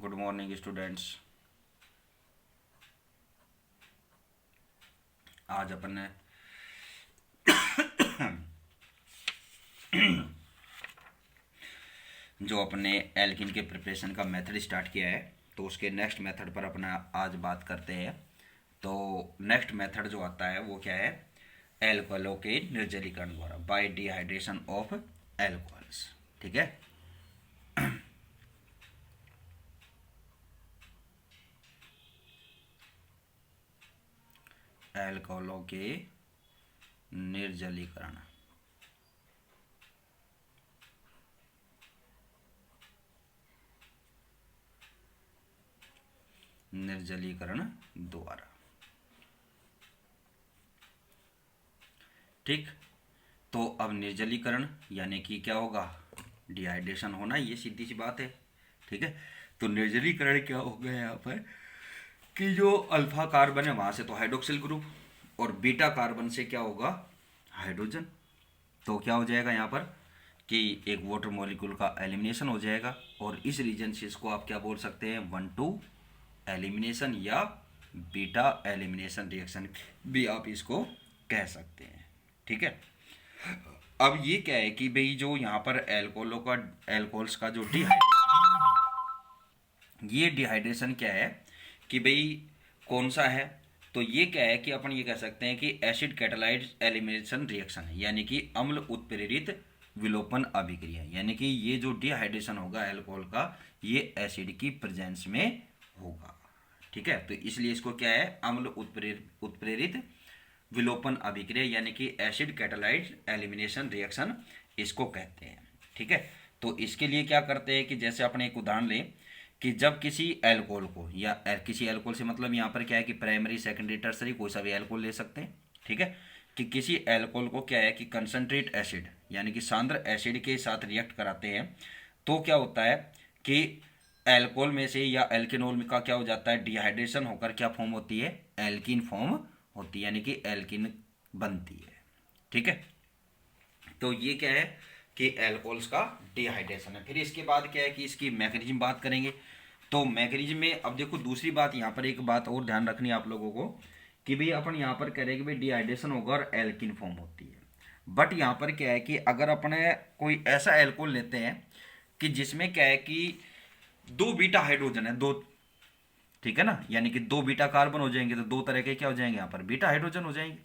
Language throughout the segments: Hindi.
Good morning students. आज अपन ने जो अपने एल्किन के प्रिपरेशन का मेथड स्टार्ट किया है, तो उसके नेक्स्ट मेथड पर अपना आज बात करते हैं। तो नेक्स्ट मेथड जो आता है वो क्या है? एल्कोहलों के निर्जलीकरण द्वारा, बाय डिहाइड्रेशन ऑफ एल्कोहल्स। ठीक है। एल्कोहलों के निर्जलीकरण द्वारा। ठीक। तो अब निर्जलीकरण यानी कि क्या होगा? डिहाइड्रेशन होना, ये सीधी सी बात है। ठीक है। तो निर्जलीकरण क्या होगा यहाँ पर कि जो अल्फा कार्बन है वहां से तो हाइड्रोक्सिल ग्रुप, और बीटा कार्बन से क्या होगा? हाइड्रोजन। तो क्या हो जाएगा यहाँ पर कि एक वाटर मॉलिक्यूल का एलिमिनेशन हो जाएगा, और इस रीजन से इसको आप क्या बोल सकते हैं? 1-2 एलिमिनेशन या बीटा एलिमिनेशन रिएक्शन भी आप इसको कह सकते हैं। ठीक है। अब ये क्या है कि भाई जो यहाँ पर एल्कोहल्स का जो ये डिहाइड्रेशन क्या है कि भाई कौन सा है? तो ये क्या है कि अपन ये कह सकते हैं कि एसिड कैटालाइज एलिमिनेशन रिएक्शन है, यानी कि अम्ल उत्प्रेरित विलोपन अभिक्रिया। यानी कि ये जो डिहाइड्रेशन होगा एल्कोहल का, ये एसिड की प्रेजेंस में होगा। ठीक है। तो इसलिए इसको क्या है? अम्ल उत्प्रेरित विलोपन अभिक्रिया, यानी कि एसिड कैटालाइज एलिमिनेशन रिएक्शन इसको कहते हैं। ठीक है। तो इसके लिए क्या करते हैं कि जैसे अपने एक उदाहरण लें कि जब किसी एल्कोहल को, या किसी एल्कोहल से मतलब यहाँ पर क्या है कि प्राइमरी सेकेंडरी टर्सरी कोई सा भी एल्कोहल ले सकते हैं। ठीक है। कि किसी एल्कोहल को क्या है कि कंसंट्रेट एसिड यानी कि सांद्र एसिड के साथ रिएक्ट कराते हैं, तो क्या होता है कि एल्कोहल में से या एल्किनोल का क्या हो जाता है? डिहाइड्रेशन होकर क्या फॉर्म होती है? एल्किन फॉर्म होती है, यानी कि एल्किन बनती है। ठीक है। तो ये क्या है कि एल्कोहल्स का डिहाइड्रेशन है। फिर इसके बाद क्या है कि इसकी मैकेनिज्म बात करेंगे। तो मैकेनिज्म में अब देखो दूसरी बात, यहाँ पर एक बात और ध्यान रखनी है आप लोगों को कि भाई अपन यहाँ पर कह रहे हैं कि भाई डिहाइड्रेशन होगा और एल्किन फॉर्म होती है। बट यहाँ पर क्या है कि अगर अपने कोई ऐसा एल्कोहल लेते हैं कि जिसमें क्या है कि 2 बीटा हाइड्रोजन है, 2, ठीक है ना, यानी कि 2 बीटा कार्बन हो जाएंगे, तो 2 तरह के क्या हो जाएंगे? यहाँ पर बीटा हाइड्रोजन हो जाएंगे।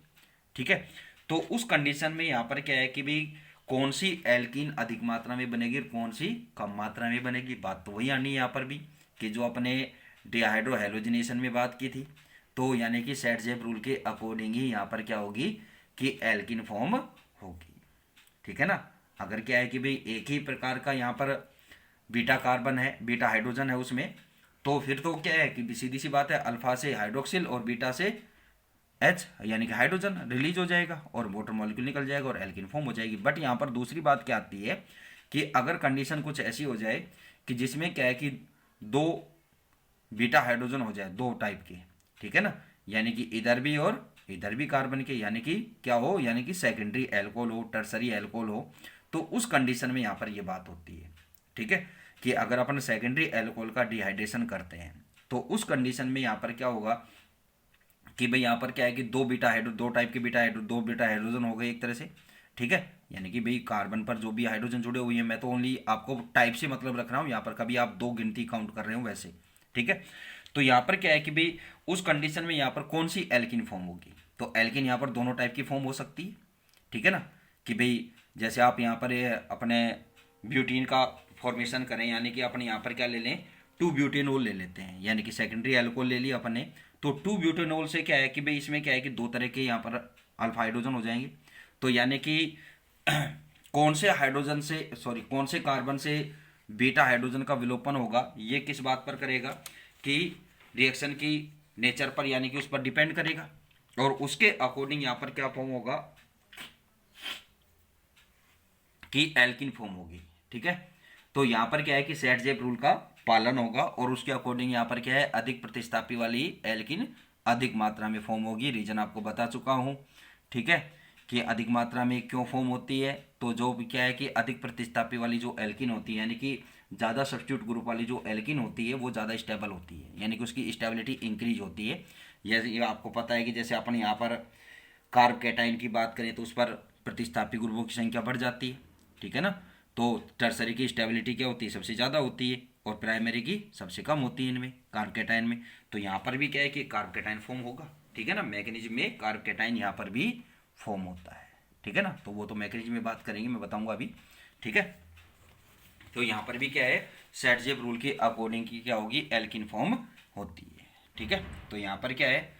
ठीक है। तो उस कंडीशन में यहाँ पर क्या है कि भाई कौन सी एल्कीन अधिक मात्रा में बनेगी और कौन सी कम मात्रा में बनेगी? बात तो वही आनी है यहाँ पर भी कि जो अपने डिहाइड्रो हेलोजिनेशन में बात की थी। तो यानी कि सेट-जेप रूल के अकॉर्डिंग ही यहाँ पर क्या होगी कि एल्कीन फॉर्म होगी। ठीक है ना। अगर क्या है कि भाई एक ही प्रकार का यहाँ पर बीटा कार्बन है, बीटा हाइड्रोजन है उसमें, तो फिर तो क्या है कि सीधी सी बात है, अल्फा से हाइड्रोक्सिल और बीटा से एच यानी कि हाइड्रोजन रिलीज हो जाएगा और वाटर मॉलिक्यूल निकल जाएगा और एल्किन फॉर्म हो जाएगी। बट यहाँ पर दूसरी बात क्या आती है कि अगर कंडीशन कुछ ऐसी हो जाए कि जिसमें क्या है कि 2 बीटा हाइड्रोजन हो जाए, 2 टाइप के, ठीक है ना, यानी कि इधर भी और इधर भी कार्बन के, यानी कि क्या हो, यानी कि सेकेंडरी एल्कोहल हो, टर्सरी एल्कोहल हो, तो उस कंडीशन में यहाँ पर ये बात होती है। ठीक है। कि अगर अपन सेकेंडरी एल्कोहल का डिहाइड्रेशन करते हैं तो उस कंडीशन में यहाँ पर क्या होगा कि भाई यहाँ पर क्या है कि 2 टाइप के दो बीटा हाइड्रोजन हो गए एक तरह से। ठीक है। यानी कि भाई कार्बन पर जो भी हाइड्रोजन जुड़े हुए हैं, मैं तो ओनली आपको टाइप से मतलब रख रहा हूँ यहाँ पर, कभी आप 2 गिनती काउंट कर रहे हो वैसे। ठीक है। तो यहाँ पर क्या है कि भाई उस कंडीशन में यहाँ पर कौन सी एल्किन फॉर्म होगी? तो एल्किन यहाँ पर दोनों टाइप की फॉर्म हो सकती है। ठीक है ना। कि भाई जैसे आप यहाँ पर अपने ब्यूटीन का फॉर्मेशन करें, यानी कि अपन यहाँ पर क्या ले लें? 2 ब्यूटेनॉल ले लेते हैं, यानी कि सेकेंडरी एल्कोहल ले लिया अपन ने। तो 2 ब्यूटेनॉल से क्या है कि भाई इसमें क्या है कि 2 तरह के यहाँ पर अल्फा हाइड्रोजन हो जाएंगे। तो यानी कि कौन से कार्बन से बीटा हाइड्रोजन का विलोपन होगा, ये किस बात पर करेगा कि रिएक्शन की नेचर पर, यानी कि उस पर डिपेंड करेगा, और उसके अकॉर्डिंग यहाँ पर क्या फॉर्म होगा कि एल्किन फॉर्म होगी। ठीक है। तो यहाँ पर क्या है कि सेट-जेप रूल का पालन होगा और उसके अकॉर्डिंग यहाँ पर क्या है, अधिक प्रतिस्थापी वाली एल्किन अधिक मात्रा में फॉर्म होगी। रीजन आपको बता चुका हूँ। ठीक है। कि अधिक मात्रा में क्यों फॉर्म होती है, तो जो क्या है कि अधिक प्रतिस्थापी वाली जो एल्किन होती है, यानी कि ज़्यादा सब्स्टिट्यूट ग्रुप वाली जो एल्किन होती है वो ज़्यादा स्टेबल होती है, यानी कि उसकी स्टेबिलिटी इंक्रीज होती है। ये आपको पता है कि जैसे अपन यहाँ पर कार्ब कैटाइन की बात करें तो उस पर प्रतिस्थापी ग्रुपों की संख्या बढ़ जाती है, ठीक है ना। तो टर्सरी की स्टेबिलिटी क्या होती है, सबसे ज़्यादा होती है, और प्राइमरी की सबसे कम होती है इनमें, कार्ब कैटाइन में। तो यहाँ पर भी क्या है कि कार्ब कैटाइन फॉर्म होगा, ठीक है ना। मैकेनिज्म में कार्ब कैटाइन यहाँ पर भी फॉर्म होता है, ठीक है ना। तो वो तो मैकेनिज्म में बात करेंगे, मैं बताऊंगा अभी, ठीक है। तो यहाँ पर भी क्या है, सेटजेब रूल के अकॉर्डिंग की क्या होगी, एल्किन फॉर्म होती है, ठीक है। तो यहाँ पर क्या है,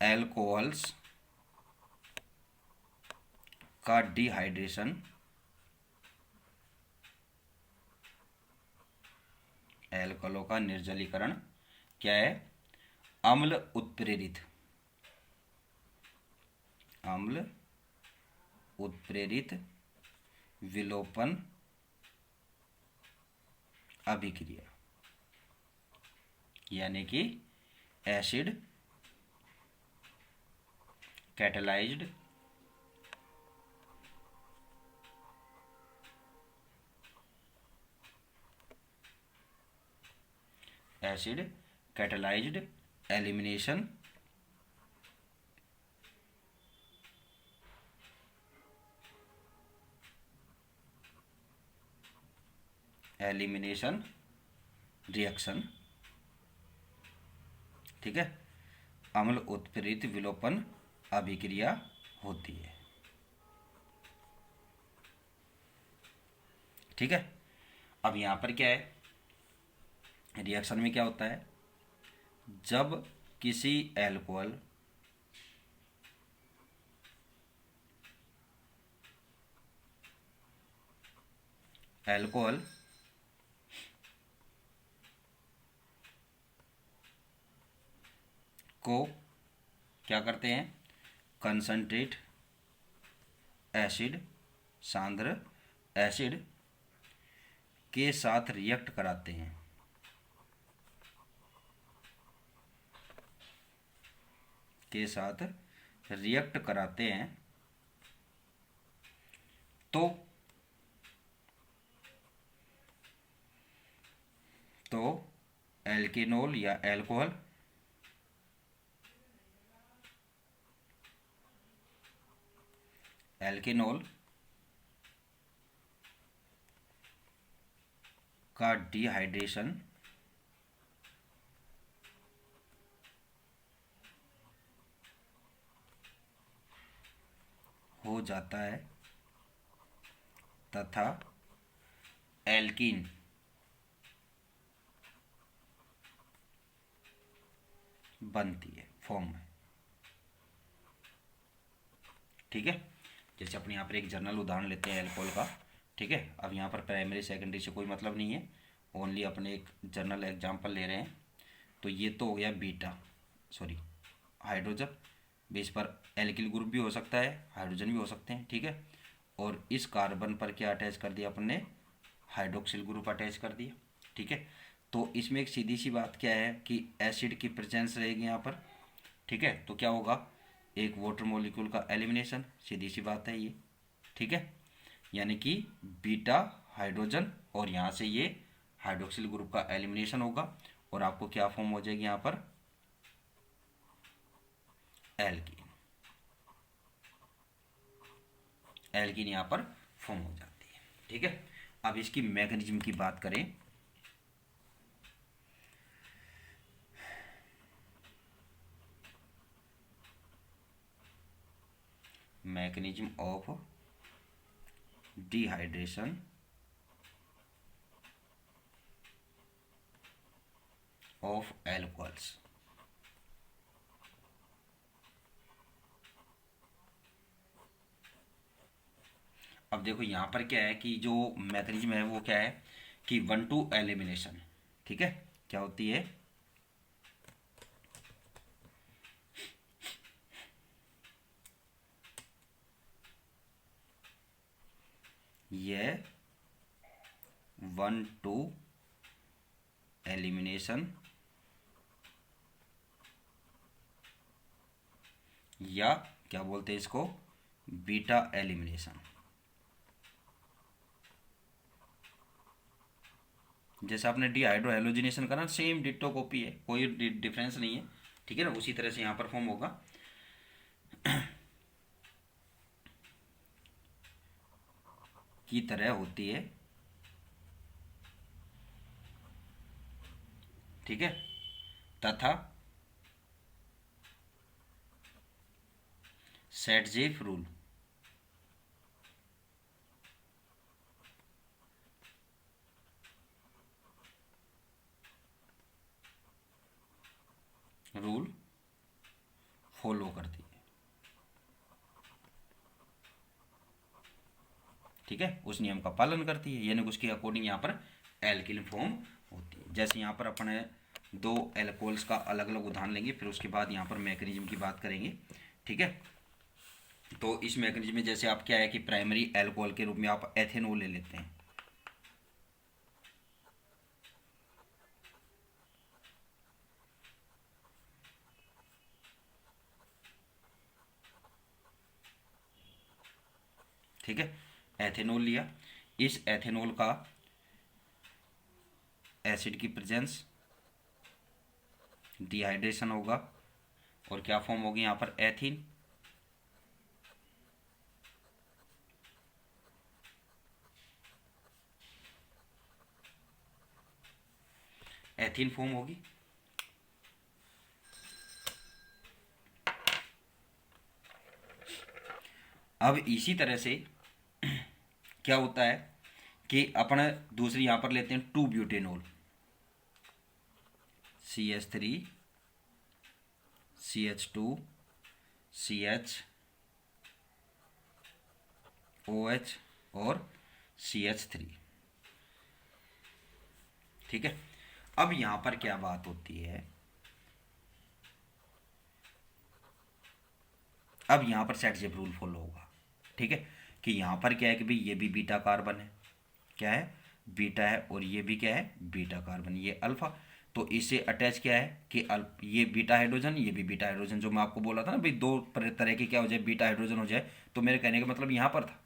एल्कोहल्स का डिहाइड्रेशन, एल्कोहलों का निर्जलीकरण क्या है, अम्ल उत्प्रेरित, अम्ल उत्प्रेरित विलोपन अभिक्रिया, यानी कि acid catalysed acid catalysed elimination elimination reaction, ठीक है, अम्ल उत्प्रेरित विलोपन अभिक्रिया होती है, ठीक है। अब यहां पर क्या है, रिएक्शन में क्या होता है, जब किसी एल्कोहल एल्कोहल को क्या करते हैं, कंसंट्रेट एसिड, सांद्र एसिड के साथ रिएक्ट कराते हैं, के साथ रिएक्ट कराते हैं, तो एल्केनॉल या एल्कोहल एल्केनॉल का डिहाइड्रेशन हो जाता है तथा एल्कीन बनती है, फॉर्म है, ठीक है। जैसे अपने यहाँ पर एक जनरल उदाहरण लेते हैं एल्कोहल का, ठीक है। अब यहाँ पर प्राइमरी सेकेंडरी से कोई मतलब नहीं है, ओनली अपने एक जनरल एग्जांपल ले रहे हैं। तो ये तो हो गया बीटा, सॉरी हाइड्रोजन, बेस पर एल्किल ग्रुप भी हो सकता है, हाइड्रोजन भी हो सकते हैं, ठीक है। और इस कार्बन पर क्या अटैच कर दिया अपन ने, हाइड्रोक्सिल ग्रुप अटैच कर दिया, ठीक है। तो इसमें एक सीधी सी बात क्या है कि एसिड की प्रेजेंस रहेगी यहाँ पर, ठीक है। तो क्या होगा, एक वाटर मॉलिक्यूल का एलिमिनेशन, सीधी सी बात है ये, ठीक है। यानी कि बीटा हाइड्रोजन और यहाँ से ये हाइड्रोक्सिल ग्रुप का एलिमिनेशन होगा और आपको क्या फॉर्म हो जाएगी यहाँ पर, एल्कीन, एल्कीन यहाँ पर फॉर्म हो जाती है, ठीक है। अब इसकी मैकेनिज्म की बात करें, mechanism of dehydration of alcohols. अब देखो यहाँ पर क्या है कि जो मैकेनिज्म है वो क्या है कि 1-2 एलिमिनेशन, ठीक है। क्या होती है, ये 1-2 एलिमिनेशन या क्या बोलते हैं इसको, बीटा एलिमिनेशन। जैसे आपने डिहाइड्रो हेलोजिनेशन करा, सेम डिट्टो कॉपी है, कोई डिफरेंस नहीं है, ठीक है ना। उसी तरह से यहाँ पर फॉर्म होगा। की तरह होती है, ठीक है, तथा सेटजेफ रूल रूल फॉलो करती है, ठीक है, उस नियम का पालन करती है, यानी उसके अकॉर्डिंग यहाँ पर एल्किल फॉर्म होती है। जैसे यहाँ पर अपन दो एल्कोहल्स का अलग अलग उदाहरण लेंगे, फिर उसके बाद यहाँ पर मैकेनिज्म की बात करेंगे, ठीक है। तो इस मैकेनिज्म में जैसे आप क्या है कि प्राइमरी एल्कोहल के रूप में आप एथेनॉल ले लेते हैं, ठीक है, एथेनॉल लिया। इस एथेनॉल का एसिड की प्रेजेंस, डिहाइड्रेशन होगा और क्या फॉर्म होगी यहाँ पर, एथीन। एथीन फॉर्म होगी। अब इसी तरह से क्या होता है कि अपन दूसरी यहां पर लेते हैं 2 butanol, CH3 CH2 CH OH और CH3, ठीक है। अब यहां पर क्या बात होती है, अब यहां पर सेटजेफ रूल फॉलो होगा, ठीक है, कि यहां पर क्या है कि भाई ये भी बीटा कार्बन है, क्या है, बीटा है, और ये भी क्या है, बीटा कार्बन, ये अल्फा। तो इससे अटैच क्या है कि ये बीटा हाइड्रोजन, ये भी बीटा हाइड्रोजन, जो मैं आपको बोला था ना भाई दो तरह के क्या हो जाए, बीटा हाइड्रोजन हो जाए, तो मेरे कहने का मतलब यहाँ पर था,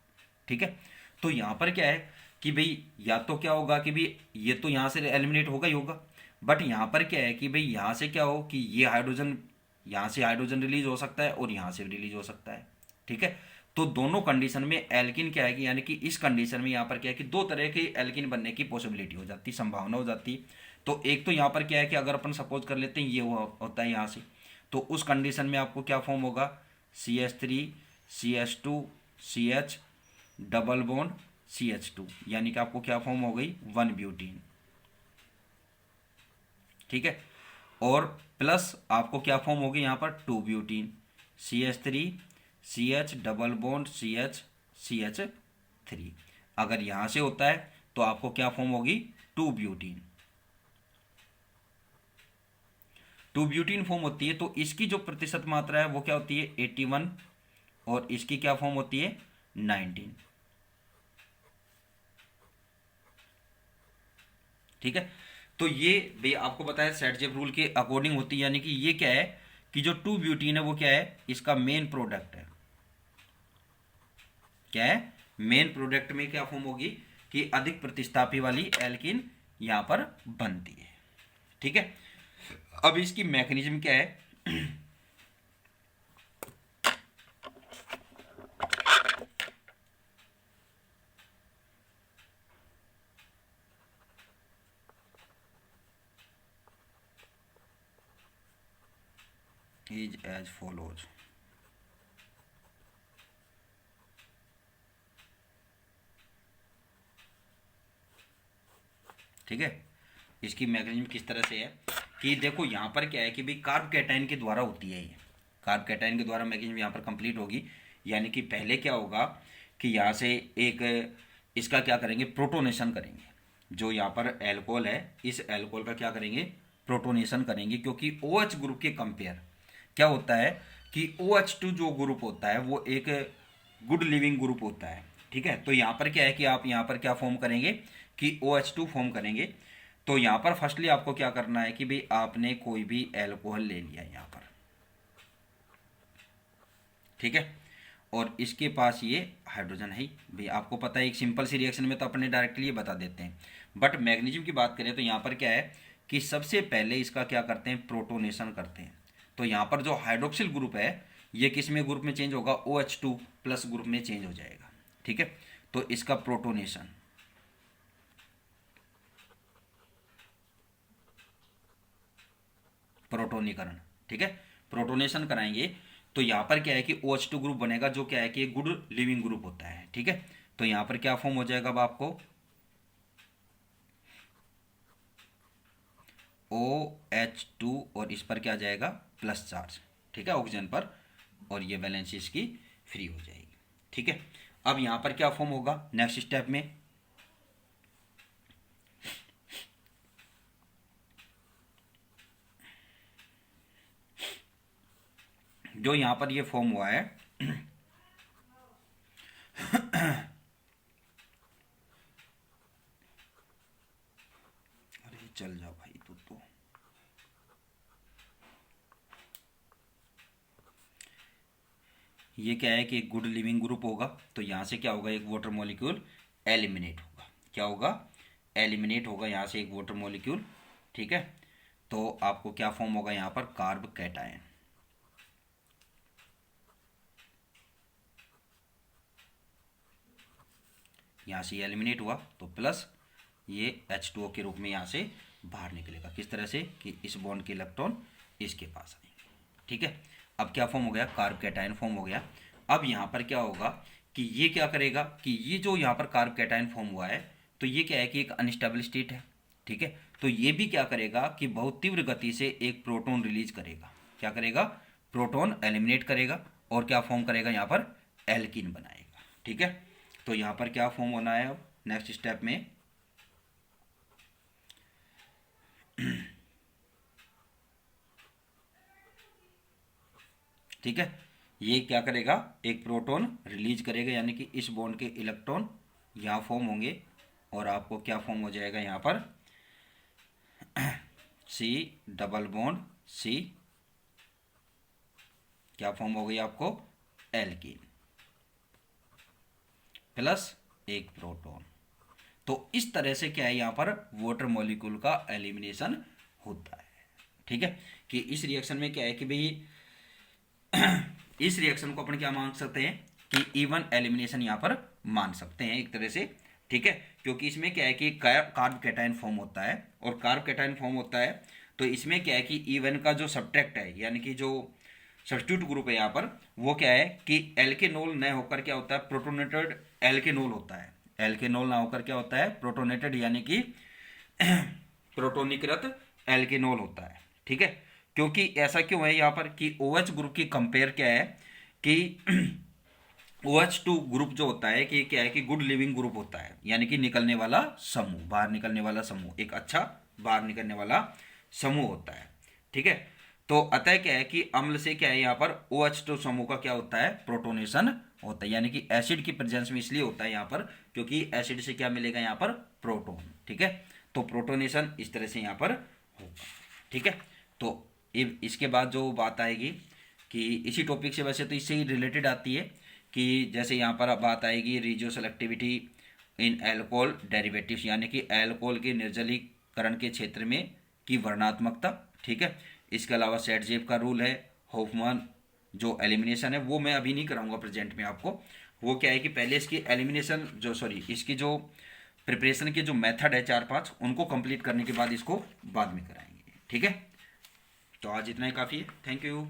ठीक है। तो यहाँ पर क्या है कि भाई या तो क्या होगा कि भाई ये तो यहाँ से एलिमिनेट होगा ही होगा, बट यहाँ पर क्या है कि भाई यहाँ से क्या हो कि ये हाइड्रोजन, यहाँ से हाइड्रोजन रिलीज हो सकता है और यहाँ से भी रिलीज हो सकता है, ठीक है। तो दोनों कंडीशन में एल्किन क्या है कि यानी कि इस कंडीशन में यहाँ पर क्या है कि दो तरह के एल्किन बनने की पॉसिबिलिटी हो जाती, संभावना हो जाती। तो एक तो यहाँ पर क्या है कि अगर अपन सपोज कर लेते हैं ये होता है यहाँ से, तो उस कंडीशन में आपको क्या फॉर्म होगा, CH3 CH2 CH double bond CH2, यानी कि आपको क्या फॉर्म हो गई, 1 ब्यूटीन, ठीक है। और प्लस आपको क्या फॉर्म होगी यहाँ पर, 2 butene, CH3 CH double bond CH CH3। अगर यहां से होता है तो आपको क्या फॉर्म होगी, 2 ब्यूटीन, 2 ब्यूटीन फॉर्म होती है। तो इसकी जो प्रतिशत मात्रा है वो क्या होती है, 81, और इसकी क्या फॉर्म होती है, 19, ठीक है। तो ये भी आपको बताया सेटजेफ रूल के अकॉर्डिंग होती है, यानी कि ये क्या है कि जो 2 ब्यूटीन है वो क्या है, इसका मेन प्रोडक्ट है, क्या है, मेन प्रोडक्ट में क्या फॉर्म होगी कि अधिक प्रतिस्थापी वाली एल्किन यहां पर बनती है, ठीक है। अब इसकी मैकेनिज्म क्या है, इज एज फॉलोज, ठीक है। इसकी मैकेनिज्म किस तरह से है कि देखो यहाँ पर क्या है कि भाई कार्ब कैटायन के द्वारा होती है, ये कार्ब कैटायन के द्वारा मैकेनिज्म यहाँ पर कंप्लीट होगी। यानी कि पहले क्या होगा कि यहाँ से एक इसका क्या करेंगे, प्रोटोनेशन करेंगे, जो यहाँ पर एल्कोहल है इस एल्कोहल का क्या करेंगे, प्रोटोनेशन करेंगे, क्योंकि OH ग्रुप के कंपेयर क्या होता है कि OH2 जो ग्रुप होता है वो एक गुड लिविंग ग्रुप होता है, ठीक है। तो यहाँ पर क्या है कि आप यहाँ पर क्या फॉर्म करेंगे कि OH2 फॉर्म करेंगे। तो यहाँ पर फर्स्टली आपको क्या करना है कि भाई आपने कोई भी एल्कोहल ले लिया यहाँ पर, ठीक है, और इसके पास ये हाइड्रोजन है भाई। आपको पता है एक सिंपल सी रिएक्शन में तो अपने डायरेक्टली ये बता देते हैं, बट मैग्नीशियम की बात करें तो यहाँ पर क्या है कि सबसे पहले इसका क्या करते हैं, प्रोटोनेशन करते हैं। तो यहाँ पर जो हाइड्रोक्सिल ग्रुप है ये किस में ग्रुप में चेंज होगा, OH2 प्लस ग्रुप में चेंज हो जाएगा। ठीक है, तो इसका प्रोटोनेशन, प्रोटोनीकरण, ठीक है, प्रोटोनेशन कराएंगे तो यहाँ पर क्या है कि OH2 ग्रुप बनेगा, जो क्या है कि एक गुड लिविंग ग्रुप होता है। ठीक है, तो यहाँ पर क्या फॉर्म हो जाएगा अब आपको, OH2 और इस पर क्या आ जाएगा, प्लस चार्ज। ठीक है, ऑक्सीजन पर, और ये वैलेंसी इसकी फ्री हो जाएगी। ठीक है, अब यहाँ पर क्या फॉर्म होगा नेक्स्ट स्टेप में, जो यहाँ पर ये फॉर्म हुआ है अरे चल जाओ भाई तो ये क्या है कि एक गुड लिविंग ग्रुप होगा, तो यहाँ से क्या होगा, एक वाटर मॉलिक्यूल एलिमिनेट होगा। क्या होगा, एलिमिनेट होगा यहाँ से एक वाटर मॉलिक्यूल। ठीक है, तो आपको क्या फॉर्म होगा यहाँ पर, कार्ब कैटायन। यहाँ से एलिमिनेट हुआ तो प्लस ये H2O के रूप में यहाँ से बाहर निकलेगा। किस तरह से कि इस बॉन्ड के इलेक्ट्रॉन इसके पास आएंगे। ठीक है, अब क्या फॉर्म हो गया, कार्ब कैटायन फॉर्म हो गया। अब यहाँ पर क्या होगा कि ये क्या करेगा कि ये जो यहाँ पर कार्ब कैटायन फॉर्म हुआ है तो ये क्या है कि एक अनस्टेबल स्टेट है। ठीक है, तो ये भी क्या करेगा कि बहुत तीव्र गति से एक प्रोटॉन रिलीज करेगा। क्या करेगा, प्रोटॉन एलिमिनेट करेगा और क्या फॉर्म करेगा यहाँ पर, एल्कीन बनाएगा। ठीक है, तो यहाँ पर क्या फॉर्म होना है अब नेक्स्ट स्टेप में, ठीक है, ये क्या करेगा, एक प्रोटॉन रिलीज करेगा, यानी कि इस बॉन्ड के इलेक्ट्रॉन यहाँ फॉर्म होंगे और आपको क्या फॉर्म हो जाएगा यहाँ पर, C डबल बॉन्ड C, क्या फॉर्म हो गई आपको, एल्कीन प्लस एक प्रोटॉन। तो इस तरह से क्या है यहाँ पर वाटर मॉलिक्यूल का एलिमिनेशन होता है। ठीक है, कि इस रिएक्शन में क्या है कि भाई इस रिएक्शन को अपन क्या मान सकते हैं कि इवन एलिमिनेशन यहाँ पर मान सकते हैं एक तरह से। ठीक है, क्योंकि इसमें क्या है कि कार्ब कैटायन फॉर्म होता है, और कार्ब कैटायन फॉर्म होता है तो इसमें क्या है कि इवन का जो सब्ट्रैक्ट है, यानी कि जो सब्स्टिट्यूट ग्रुप है यहाँ पर, वो क्या है कि एल्केनोल न होकर क्या होता है, प्रोटोनेटेड एल्केनोल होता है। एल्केनोल ना होकर क्या होता है, प्रोटोनेटेड, यानी कि प्रोटोनीकृत एल्केनोल होता है। ठीक है, क्योंकि ऐसा क्यों है यहाँ पर कि OH ग्रुप की कंपेयर क्या है कि OH2 ग्रुप जो होता है कि क्या है कि गुड लिविंग ग्रुप होता है, यानी कि निकलने वाला समूह, बाहर निकलने वाला समूह, एक अच्छा बाहर निकलने वाला समूह होता है। ठीक है, तो अतः क्या है कि अम्ल से क्या है यहाँ पर OH2 समूह का क्या होता है, प्रोटोनेशन होता है, यानी कि एसिड की प्रेजेंस में इसलिए होता है यहाँ पर क्योंकि एसिड से क्या मिलेगा यहाँ पर, प्रोटोन। ठीक है, तो प्रोटोनेशन इस तरह से यहाँ पर होगा। ठीक है, तो इसके बाद जो बात आएगी कि इसी टॉपिक से, वैसे तो इससे ही रिलेटेड आती है कि जैसे यहाँ पर बात आएगी regio selectivity in alcohol derivatives, यानी कि एल्कोहल के निर्जलीकरण के क्षेत्र में की वर्णात्मकता। ठीक है, इसके अलावा सेटजेव का रूल है, होफमैन जो एलिमिनेशन है वो मैं अभी नहीं कराऊंगा प्रेजेंट में आपको। वो क्या है कि पहले इसकी एलिमिनेशन जो इसकी जो प्रिपरेशन के जो मेथड है 4-5 उनको कंप्लीट करने के बाद इसको बाद में कराएंगे। ठीक है, तो आज इतना ही काफ़ी है। Thank you.